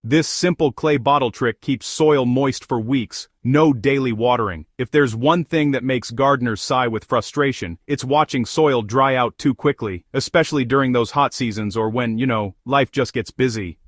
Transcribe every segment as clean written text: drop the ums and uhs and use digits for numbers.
This simple clay bottle trick keeps soil moist for weeks, no daily watering. If there's one thing that makes gardeners sigh with frustration, it's watching soil dry out too quickly, especially during those hot seasons or when, life just gets busy.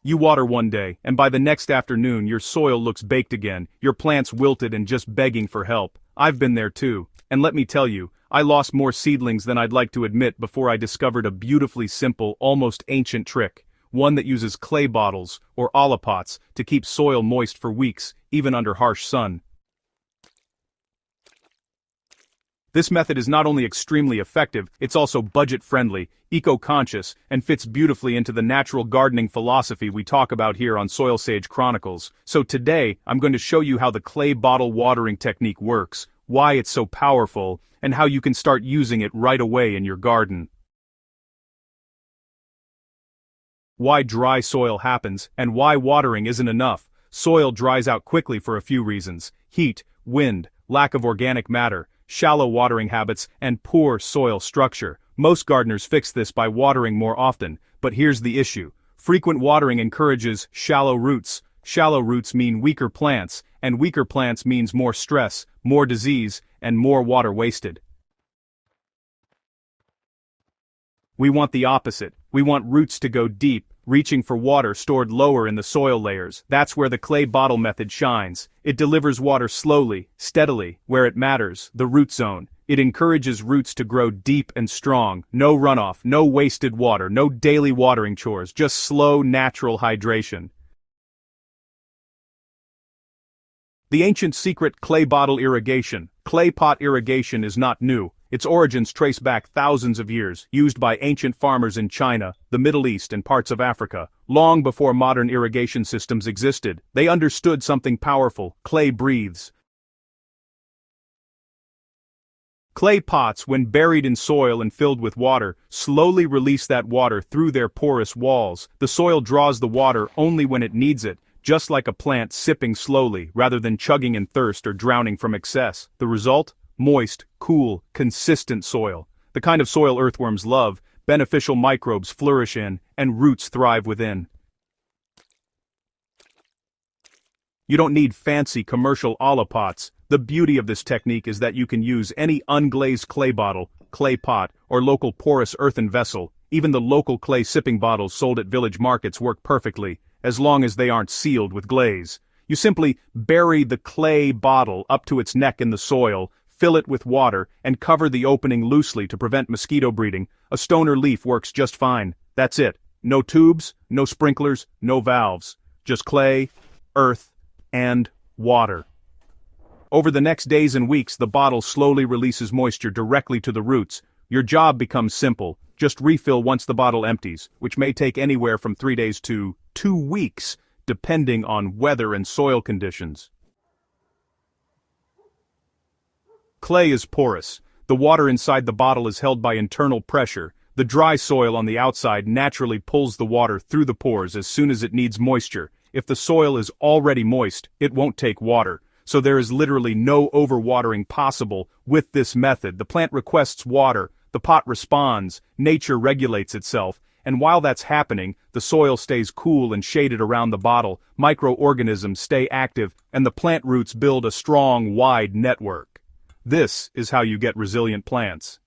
You water one day, and by the next afternoon your soil looks baked again, your plants wilted and just begging for help. I've been there too, and let me tell you, I lost more seedlings than I'd like to admit before I discovered a beautifully simple, almost ancient trick, one that uses clay bottles, or olipots, to keep soil moist for weeks, even under harsh sun. This method is not only extremely effective, it's also budget-friendly, eco-conscious, and fits beautifully into the natural gardening philosophy we talk about here on Soil Sage Chronicles. So today, I'm going to show you how the clay bottle watering technique works, why it's so powerful, and how you can start using it right away in your garden. Why dry soil happens, and why watering isn't enough. Soil dries out quickly for a few reasons: heat, wind, lack of organic matter, shallow watering habits, and poor soil structure. Most gardeners fix this by watering more often, but here's the issue. Frequent watering encourages shallow roots. Shallow roots mean weaker plants, and weaker plants means more stress, more disease, and more water wasted. We want the opposite. We want roots to go deep, reaching for water stored lower in the soil layers. That's where the clay bottle method shines. It delivers water slowly, steadily, where it matters, the root zone. It encourages roots to grow deep and strong. No runoff, no wasted water, no daily watering chores, just slow, natural hydration. The ancient secret clay bottle irrigation. Clay pot irrigation is not new. Its origins trace back thousands of years, used by ancient farmers in China, the Middle East, and parts of Africa. Long before modern irrigation systems existed, they understood something powerful: clay breathes. Clay pots, when buried in soil and filled with water, slowly release that water through their porous walls. The soil draws the water only when it needs it, just like a plant sipping slowly, rather than chugging in thirst or drowning from excess. The result? Moist, cool, consistent soil. The kind of soil earthworms love, beneficial microbes flourish in, and roots thrive within. You don't need fancy commercial olipots. The beauty of this technique is that you can use any unglazed clay bottle, clay pot, or local porous earthen vessel. Even the local clay sipping bottles sold at village markets work perfectly, as long as they aren't sealed with glaze. You simply bury the clay bottle up to its neck in the soil, fill it with water, and cover the opening loosely to prevent mosquito breeding. A stone or leaf works just fine. That's it. No tubes, no sprinklers, no valves. Just clay, earth, and water. Over the next days and weeks, the bottle slowly releases moisture directly to the roots. Your job becomes simple. Just refill once the bottle empties, which may take anywhere from 3 days to 2 weeks, depending on weather and soil conditions. Clay is porous. The water inside the bottle is held by internal pressure. The dry soil on the outside naturally pulls the water through the pores as soon as it needs moisture. If the soil is already moist, it won't take water. So there is literally no overwatering possible with this method. The plant requests water, the pot responds, nature regulates itself, and while that's happening, the soil stays cool and shaded around the bottle, microorganisms stay active, and the plant roots build a strong, wide network. This is how you get resilient plants.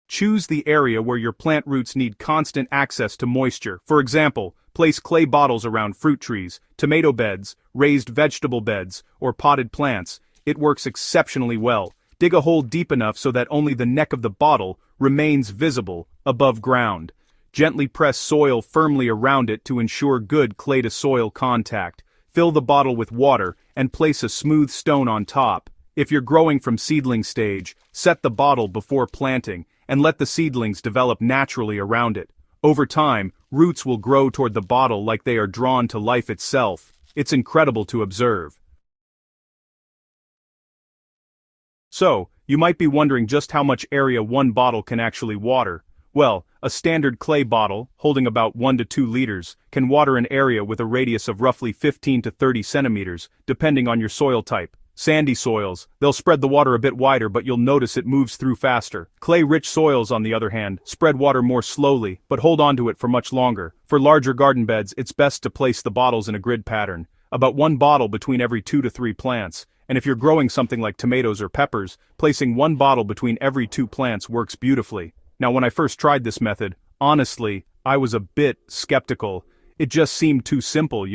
Choose the area where your plant roots need constant access to moisture. For example, place clay bottles around fruit trees, tomato beds, raised vegetable beds, or potted plants. It works exceptionally well. Dig a hole deep enough so that only the neck of the bottle remains visible above ground. Gently press soil firmly around it to ensure good clay-to-soil contact. Fill the bottle with water and place a smooth stone on top. If you're growing from seedling stage, set the bottle before planting and let the seedlings develop naturally around it. Over time, roots will grow toward the bottle like they are drawn to life itself. It's incredible to observe. So, you might be wondering just how much area one bottle can actually water. Well, a standard clay bottle, holding about 1 to 2 liters, can water an area with a radius of roughly 15 to 30 centimeters, depending on your soil type. Sandy soils, they'll spread the water a bit wider but you'll notice it moves through faster. Clay-rich soils, on the other hand, spread water more slowly, but hold onto it for much longer. For larger garden beds, it's best to place the bottles in a grid pattern, about 1 bottle between every 2 to 3 plants. And if you're growing something like tomatoes or peppers, placing 1 bottle between every 2 plants works beautifully. Now when I first tried this method, honestly, I was a bit skeptical. It just seemed too simple,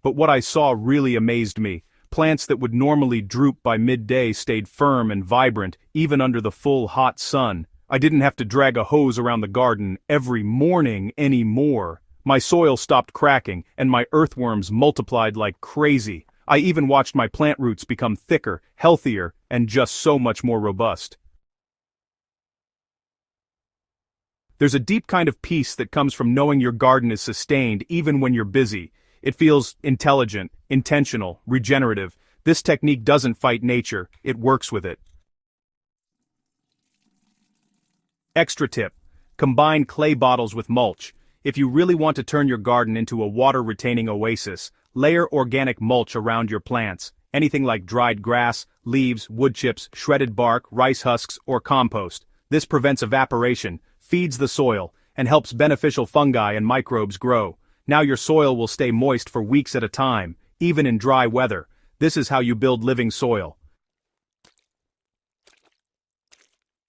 but what I saw really amazed me. Plants that would normally droop by midday stayed firm and vibrant, even under the full hot sun. I didn't have to drag a hose around the garden every morning anymore. My soil stopped cracking, and my earthworms multiplied like crazy. I even watched my plant roots become thicker, healthier, and just so much more robust. There's a deep kind of peace that comes from knowing your garden is sustained even when you're busy. It feels intelligent, intentional, regenerative. This technique doesn't fight nature, it works with it. Extra tip: combine clay bottles with mulch. If you really want to turn your garden into a water-retaining oasis, layer organic mulch around your plants. Anything like dried grass, leaves, wood chips, shredded bark, rice husks, or compost. This prevents evaporation, feeds the soil, and helps beneficial fungi and microbes grow. Now your soil will stay moist for weeks at a time, even in dry weather. This is how you build living soil.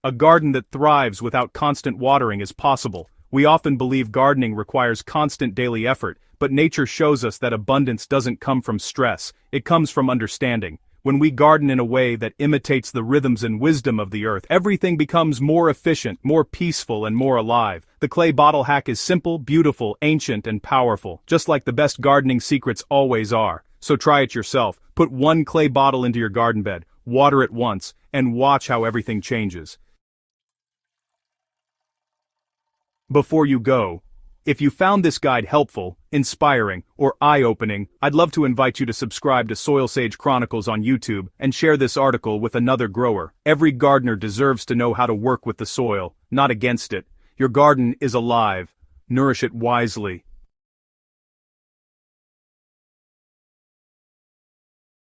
A garden that thrives without constant watering is possible. We often believe gardening requires constant daily effort, but nature shows us that abundance doesn't come from stress, it comes from understanding. When we garden in a way that imitates the rhythms and wisdom of the earth, everything becomes more efficient, more peaceful, and more alive. The clay bottle hack is simple, beautiful, ancient, and powerful, just like the best gardening secrets always are. So try it yourself. Put 1 clay bottle into your garden bed, water it once, and watch how everything changes. Before you go, if you found this guide helpful, inspiring, or eye-opening, I'd love to invite you to subscribe to Soil Sage Chronicles on YouTube and share this article with another grower. Every gardener deserves to know how to work with the soil, not against it. Your garden is alive. Nourish it wisely.